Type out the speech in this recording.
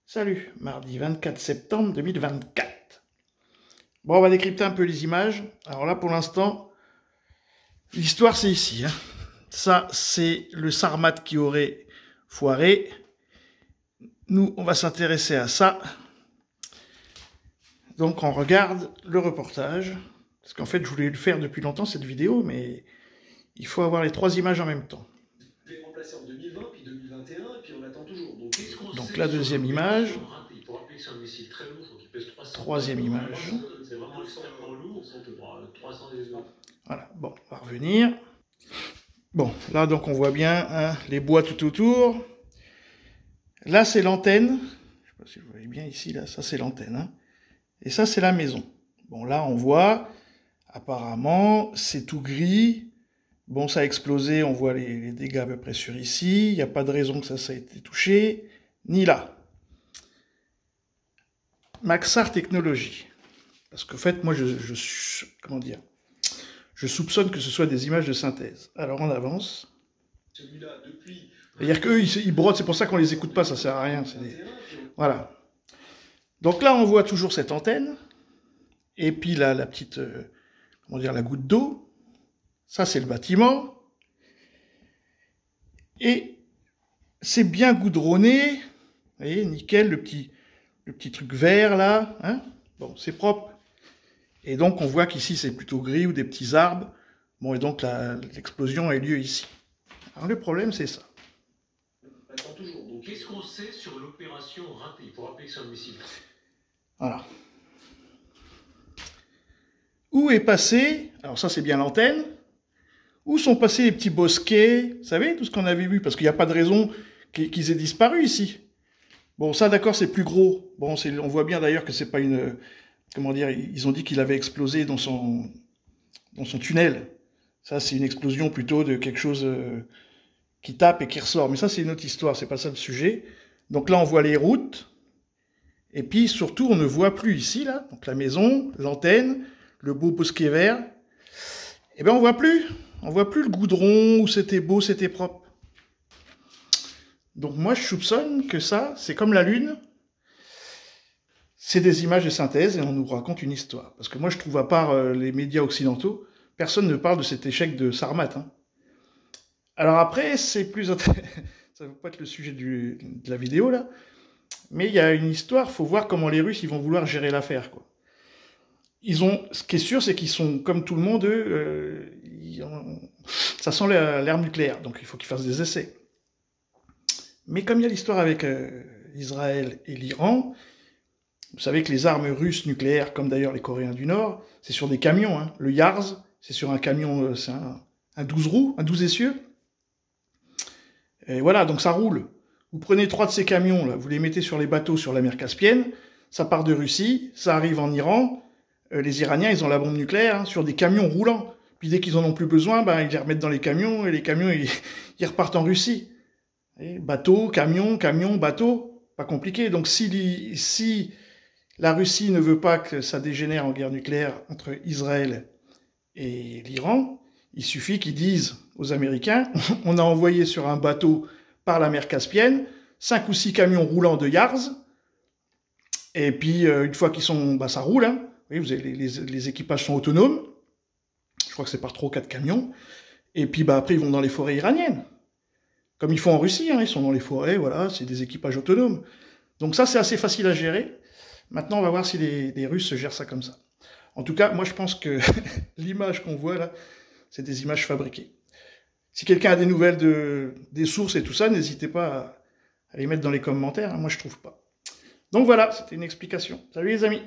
Salut, mardi 24 septembre 2024. Bon, on va décrypter un peu les images. Alors là, pour l'instant, l'histoire, c'est ici. Ça, c'est le Sarmat qui aurait foiré. Nous, on va s'intéresser à ça. Donc, on regarde le reportage. Parce qu'en fait, je voulais le faire depuis longtemps, cette vidéo, mais il faut avoir les trois images en même temps. Les remplacés en 2020, puis 2021, et puis on attend toujours. Donc la deuxième image. Troisième image. C'est vraiment extrêmement lourd, voilà, bon, on va revenir. Bon, là donc on voit bien les bois tout autour. Là c'est l'antenne. Je ne sais pas si vous voyez bien ici, là, ça c'est l'antenne. Et ça c'est la maison. Bon, là on voit, apparemment, c'est tout gris. Bon, ça a explosé, on voit les dégâts à peu près sur ici. Il n'y a pas de raison que ça ait été touché, ni là. Maxar Technologies. Parce qu'en fait, moi, comment dire, je soupçonne que ce soit des images de synthèse. Alors, on avance. Celui-là, depuis... C'est-à-dire qu'eux, ils brodent, c'est pour ça qu'on les écoute pas, ça sert à rien. Voilà. Donc là, on voit toujours cette antenne. Et puis là, la petite, comment dire, la goutte d'eau. Ça, c'est le bâtiment. Et c'est bien goudronné. Vous voyez, nickel, le petit truc vert, là. Bon, c'est propre. Et donc, on voit qu'ici, c'est plutôt gris ou des petits arbres. Bon, et donc, l'explosion a eu lieu ici. Alors, le problème, c'est ça. Attends toujours. Donc, qu'est-ce qu'on sait sur l'opération ratée pour rappeler que c'est un missile? Voilà. Où est passé, alors ça, c'est bien l'antenne. Où sont passés les petits bosquets? Vous savez, tout ce qu'on avait vu, parce qu'il n'y a pas de raison qu'ils aient disparu ici. Bon, ça, d'accord, c'est plus gros. Bon, on voit bien d'ailleurs que c'est pas une... Comment dire, ils ont dit qu'il avait explosé dans son tunnel. Ça, c'est une explosion plutôt de quelque chose qui tape et qui ressort. Mais ça, c'est une autre histoire, c'est pas ça le sujet. Donc là, on voit les routes. Et puis, surtout, on ne voit plus ici, là. Donc la maison, l'antenne, le beau bosquet vert. Eh bien, on voit plus. On voit plus le goudron où c'était beau, c'était propre. Donc moi, je soupçonne que ça, c'est comme la Lune. C'est des images de synthèse et on nous raconte une histoire. Parce que moi, je trouve, à part les médias occidentaux, personne ne parle de cet échec de Sarmat. Alors après, c'est plus... ça ne va pas être le sujet de la vidéo, là. Mais il y a une histoire, il faut voir comment les Russes ils vont vouloir gérer l'affaire, quoi. Ce qui est sûr, c'est qu'ils sont, comme tout le monde, eux, ça sent l'ère nucléaire, donc il faut qu'ils fassent des essais. Mais comme il y a l'histoire avec Israël et l'Iran, vous savez que les armes russes nucléaires, comme d'ailleurs les Coréens du Nord, c'est sur des camions. Le Yars, c'est sur un camion, c'est un 12 roues, un 12 essieux. Et voilà, donc ça roule. Vous prenez 3 de ces camions, là, vous les mettez sur les bateaux sur la mer Caspienne, ça part de Russie, ça arrive en Iran. Les Iraniens, ils ont la bombe nucléaire sur des camions roulants. Puis dès qu'ils en ont plus besoin, ils les remettent dans les camions, et les camions, ils repartent en Russie. Et bateau, camion, bateau, pas compliqué. Donc si la Russie ne veut pas que ça dégénère en guerre nucléaire entre Israël et l'Iran, il suffit qu'ils disent aux Américains, on a envoyé sur un bateau par la mer Caspienne 5 ou 6 camions roulants de Yars, et puis une fois qu'ils sont... ça roule, Oui, vous avez les équipages sont autonomes. Je crois que c'est par 3 ou 4 camions. Et puis après, ils vont dans les forêts iraniennes. Comme ils font en Russie, ils sont dans les forêts, voilà, c'est des équipages autonomes. Donc ça, c'est assez facile à gérer. Maintenant, on va voir si les Russes gèrent ça comme ça. En tout cas, moi, je pense que l'image qu'on voit là, c'est des images fabriquées. Si quelqu'un a des nouvelles des sources et tout ça, n'hésitez pas à les mettre dans les commentaires. Moi, je trouve pas. Donc voilà, c'était une explication. Salut les amis!